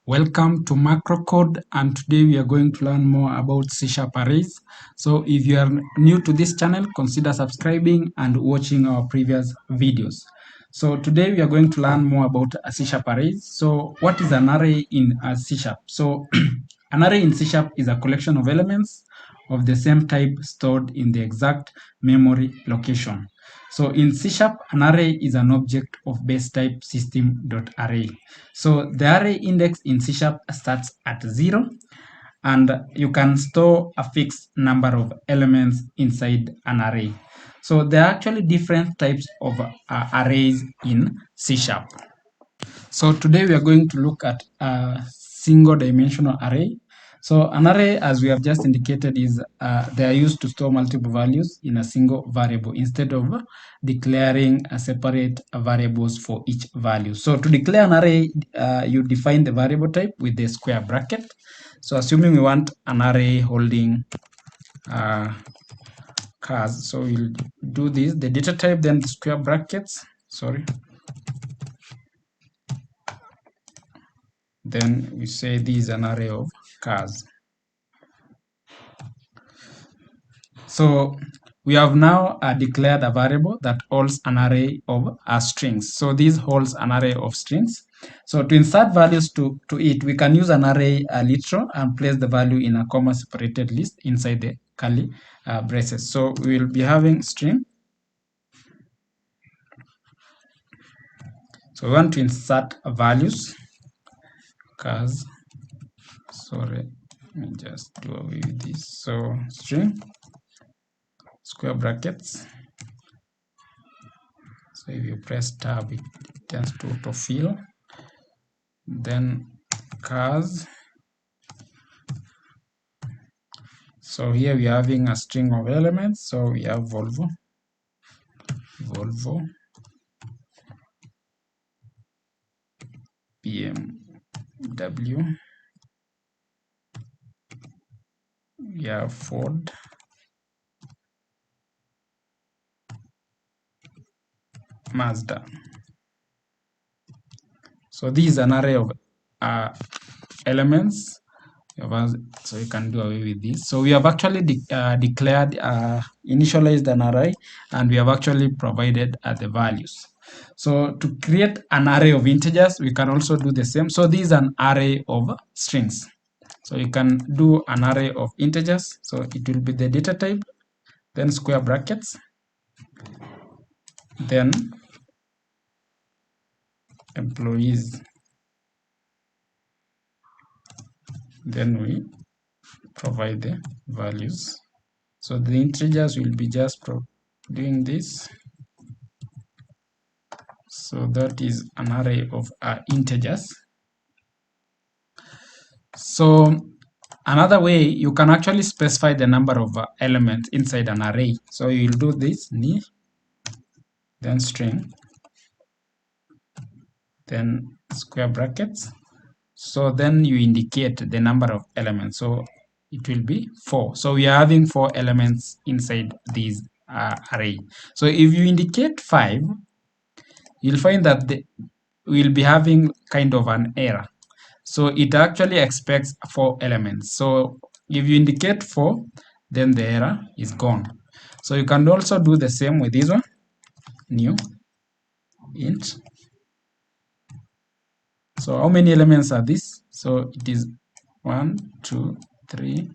Welcome to MacroCode, and today we are going to learn more about C# arrays. So if you are new to this channel, consider subscribing and watching our previous videos. So today we are going to learn more about C# arrays. So what is an array in C#? So an array in C# is a collection of elements of the same type stored in the exact memory location. So in C#, an array is an object of base type system.array. So the array index in C# starts at 0, and you can store a fixed number of elements inside an array. So there are actually different types of arrays in C#. So today we are going to look at a single dimensional array. So an array, as we have just indicated, is they are used to store multiple values in a single variable instead of declaring a separate variables for each value. So to declare an array, you define the variable type with the square bracket. So assuming we want an array holding cars, so we'll do this, the data type, then the square brackets, then we say this is an array of cars. So we have now declared a variable that holds an array of strings. So this holds an array of strings. So to insert values to it, we can use an array literal and place the value in a comma separated list inside the curly braces. So we will be having string. So we want to insert values. Cars. Sorry, let me just do away with this. So string, square brackets. So if you press tab, it tends to autofill. Then cars. So here we are having a string of elements. So we have Volvo, BMW, we have Ford, Mazda. So this is an array of elements. So you can do away with this. So we have actually declared, initialized an array, and we have actually provided the values. So to create an array of integers, we can also do the same. So this is an array of strings. So you can do an array of integers. So it will be the data type, then square brackets, then employees, then we provide the values. So the integers will be just doing this. So that is an array of integers. So another way, you can actually specify the number of elements inside an array. So you'll do this, ni, then string, then square brackets. So then you indicate the number of elements. So it will be 4. So we are having 4 elements inside this array. So if you indicate 5, you'll find that we'll be having kind of an error. So it actually expects 4 elements. So if you indicate 4, then the error is gone. So you can also do the same with this one, new int. So how many elements are this? So it is 1, 2, 3,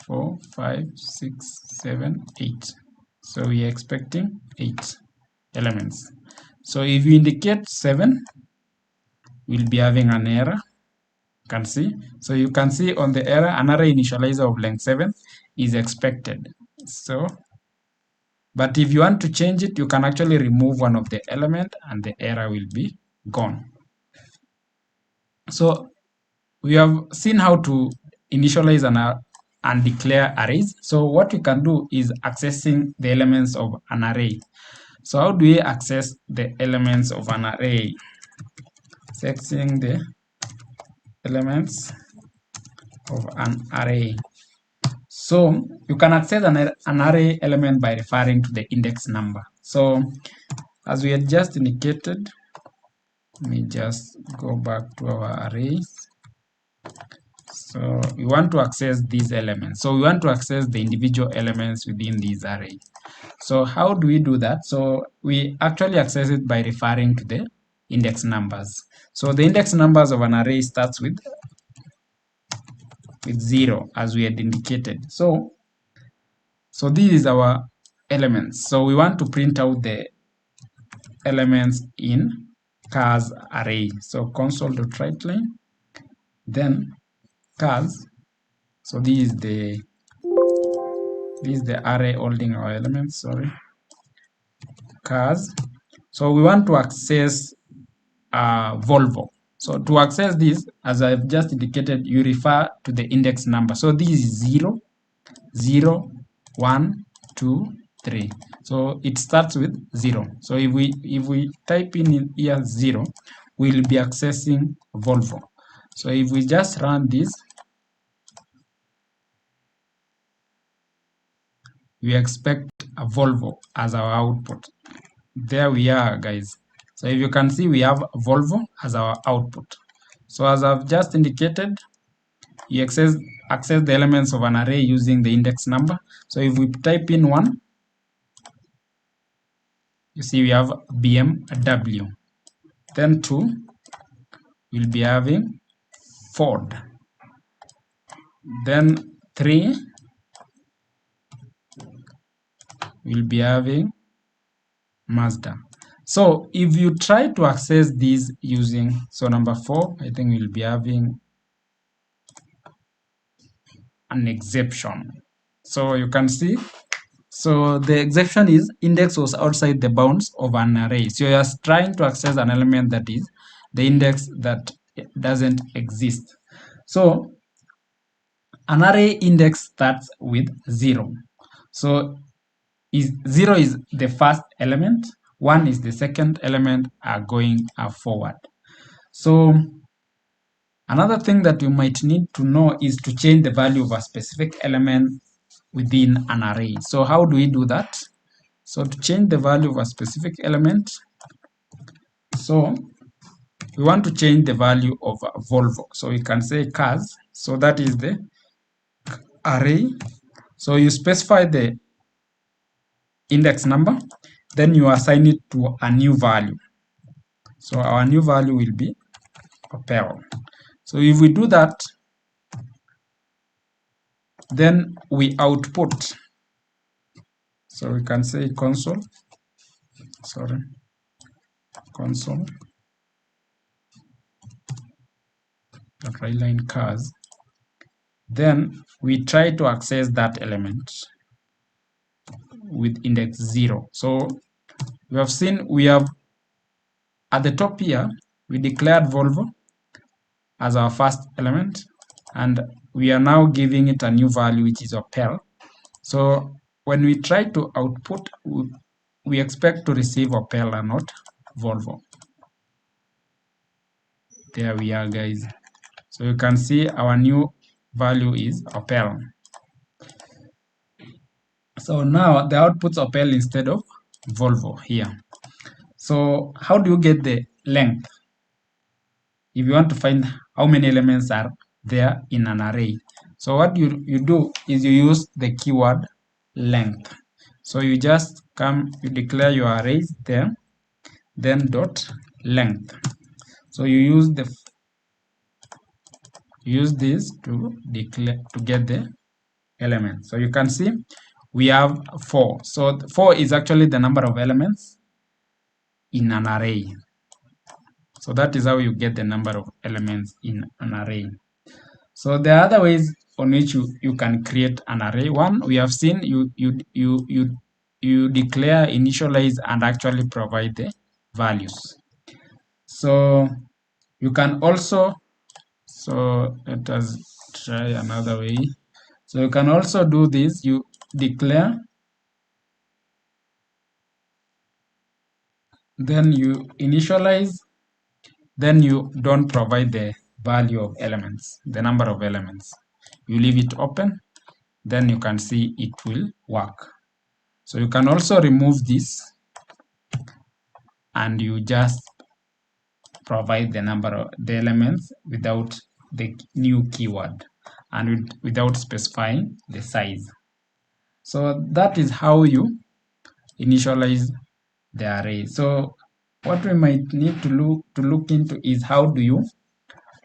4, 5, 6, 7, 8. So we are expecting 8 elements. So if you indicate 7, we'll be having an error. Can see. So you can see on the error, an array initializer of length 7 is expected. So, but if you want to change it, you can actually remove one of the element and the error will be gone. So we have seen how to initialize and declare arrays. So what we can do is accessing the elements of an array. So how do we access the elements of an array? Accessing the elements of an array. So you can access an array element by referring to the index number. So as we had just indicated, let me just go back to our arrays. So we want to access these elements. So we want to access the individual elements within this array. So how do we do that? So we actually access it by referring to the index numbers. So the index numbers of an array starts with 0, as we had indicated. So this is our elements. So we want to print out the elements in chars array. So console.writeLine, then chars. So this is the array holding our elements, sorry, chars. So we want to access Volvo. So to access this, as I've just indicated, you refer to the index number. So this is 0, 0, 1, 2, 3. So it starts with 0. So if we type in here 0, we'll be accessing Volvo. So if we just run this, we expect a Volvo as our output. There we are, guys. So if you can see, we have Volvo as our output. So as I've just indicated, you access the elements of an array using the index number. So if we type in 1, you see we have BMW. Then 2, we'll be having Ford. Then 3, we'll be having Mazda. So if you try to access these using, so number 4, I think we'll be having an exception. So you can see, so the exception is index was outside the bounds of an array. So you're trying to access an element that is the index that doesn't exist. So an array index starts with 0. So 0 is the first element, 1 is the second element going forward. So another thing that you might need to know is to change the value of a specific element within an array. So how do we do that? So to change the value of a specific element, so we want to change the value of Volvo. So we can say cars. So that is the array. So you specify the index number, then you assign it to a new value. So our new value will be Opel. So if we do that, then we output. So we can say console writeLine cars. Then we try to access that element with index 0. So we have seen we have at the top here, we declared Volvo as our first element, and we are now giving it a new value, which is Opel. So when we try to output, we expect to receive Opel and not Volvo. There we are, guys. So you can see our new value is Opel. So now the output's Opel instead of Volvo here. So how do you get the length? If you want to find how many elements are there in an array, so what you do is you use the keyword length. So you just you declare your arrays there, then dot length. So you use this to get the element. So you can see we have 4. So 4 is actually the number of elements in an array. So that is how you get the number of elements in an array. So there are other ways on which you can create an array. One, we have seen you declare, initialize, and actually provide the values. So you can also, so let us try another way. So you can also do this. You declare, then you initialize, then you don't provide the value of elements, the number of elements. You leave it open, then you can see it will work. So you can also remove this and you just provide the number of the elements without the new keyword and without specifying the size. So that is how you initialize the array. So what we might need to look into is how do you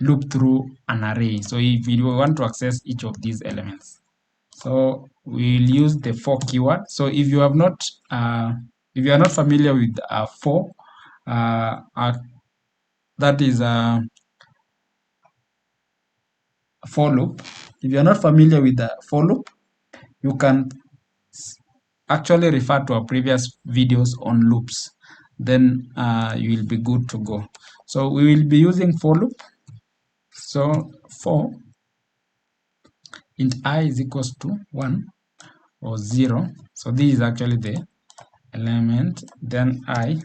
loop through an array. So if you want to access each of these elements, so we'll use the for keyword. So if you are not familiar with for, that is a for loop. If you are not familiar with the for loop, you can actually refer to our previous videos on loops. Then you will be good to go. So we will be using for loop. So for int I is equals to 1 or 0. So this is actually the element. Then I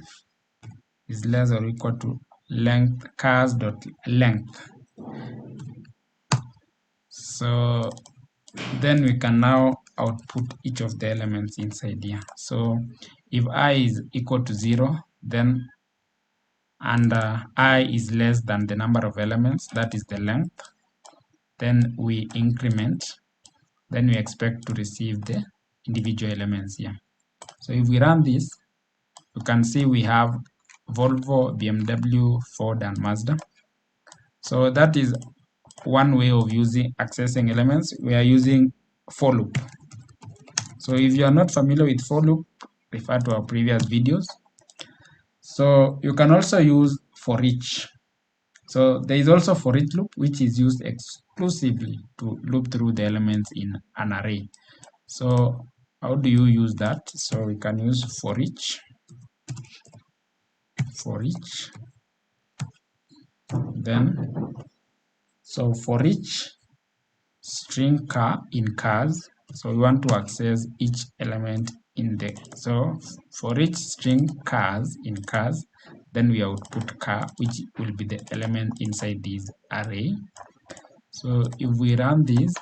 is less or equal to length cars dot length. So then we can now output each of the elements inside here. So if I is equal to 0, then and I is less than the number of elements, that is the length, then we increment, then we expect to receive the individual elements here. So if we run this, you can see we have Volvo, BMW, Ford, and Mazda. So that is one way of accessing elements. We are using for loop. So if you are not familiar with for loop, refer to our previous videos. So you can also use for each. So there is also for each loop, which is used exclusively to loop through the elements in an array. So how do you use that? So we can use for each, then so for each string car in cars. So we want to access each element in the, so for each string cars in cars, then we output car, which will be the element inside this array. So if we run this,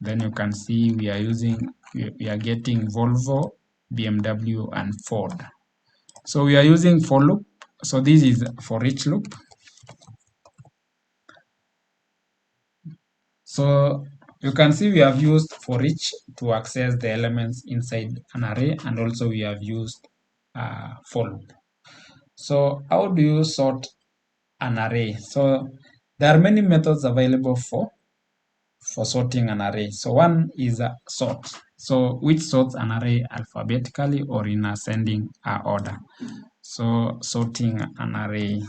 then you can see we are getting Volvo, BMW, and Ford. So we are using for loop. So this is for each loop. So you can see we have used for each to access the elements inside an array, and also we have used for loop. So how do you sort an array? So there are many methods available for sorting an array. So one is a sort. So which sorts an array alphabetically or in ascending order. So sorting an array.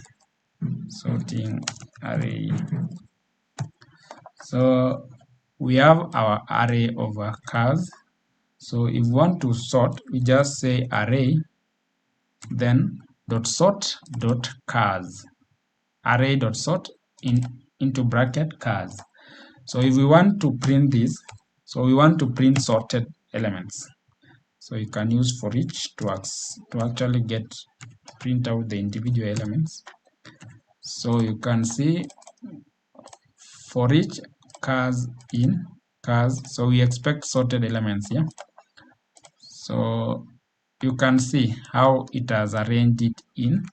So we have our array of cars. So if we want to sort, we just say array, then dot sort dot cars. Array dot sort into bracket cars. So if we want to print this, so we want to print sorted elements. So you can use for each to actually print out the individual elements. So you can see for each cars in cars, so we expect sorted elements here. So you can see how it has arranged it in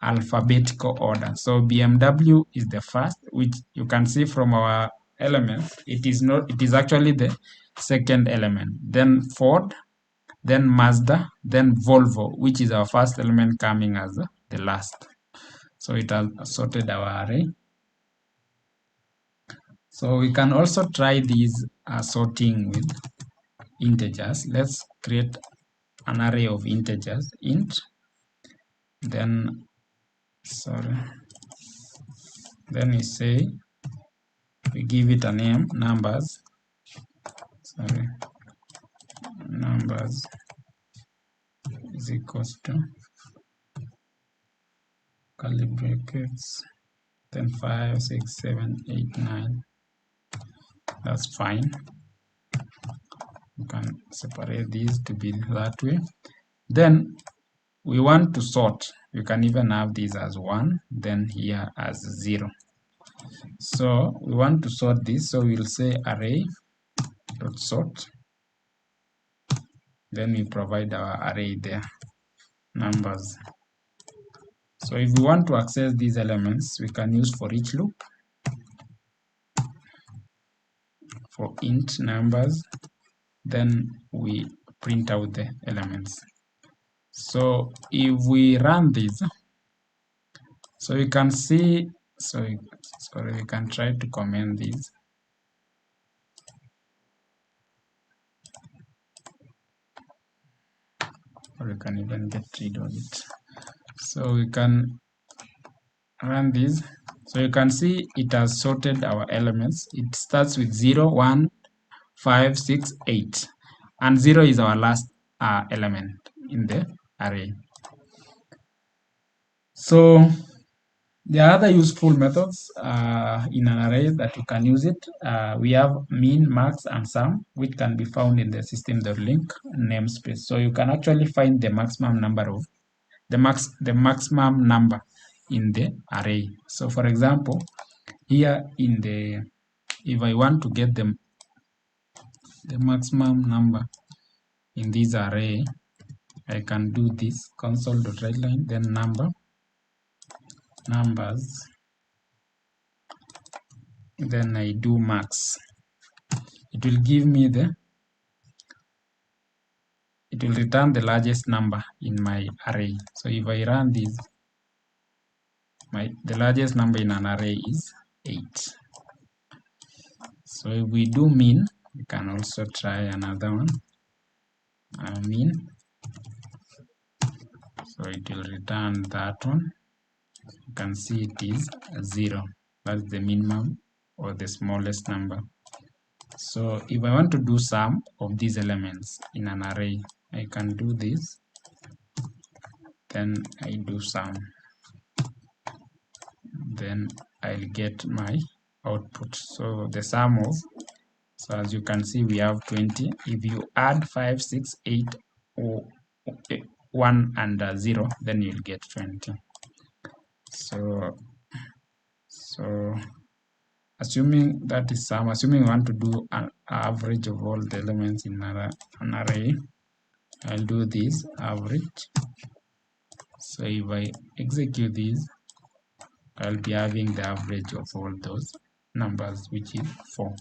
alphabetical order. So BMW is the first, which you can see from our elements. It is actually the second element. Then Ford, then Mazda, then Volvo, which is our first element coming as the last. So it has sorted our array. So we can also try these sorting with integers. Let's create an array of integers, int, then we say we give it a name, numbers is equals to curly brackets, then 5, 6, 7, 8, 9. That's fine. You can separate these to be that way. Then we want to sort. You can even have these as 1, then here as 0. So we want to sort this, so we'll say array dot sort. Then we provide our array there, numbers. So if we want to access these elements, we can use for each loop. int numbers, then we print out the elements. So if we run this, so you can see, sorry, we can try to comment this. Or we can even get rid of it. So we can run this. So you can see it has sorted our elements. It starts with 0, 1, 5, 6, 8. And 0 is our last element in the array. So there are other useful methods in an array that you can use it. We have min, max, and sum, which can be found in the system.link namespace. So you can actually find the maximum number of the maximum number in the array. So for example, here in the, if I want to get the maximum number in this array, I can do this console.writeLine, then numbers, then I do max. It will give me it will return the largest number in my array. So if I run this, the largest number in an array is 8. So if we do min, we can also try another one. Min. So it will return that one. You can see it is 0. That's the minimum or the smallest number. So if I want to do sum of these elements in an array, I can do this. Then I do sum. Then I'll get my output. So the sum of, so as you can see, we have 20. If you add 5, 6, 8, or 1 and 0, then you'll get 20. So assuming that is sum, assuming we want to do an average of all the elements in an array, I'll do this average. So if I execute this, I'll be having the average of all those numbers, which is 4.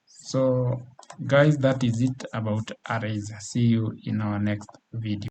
So guys, that is it about arrays. See you in our next video.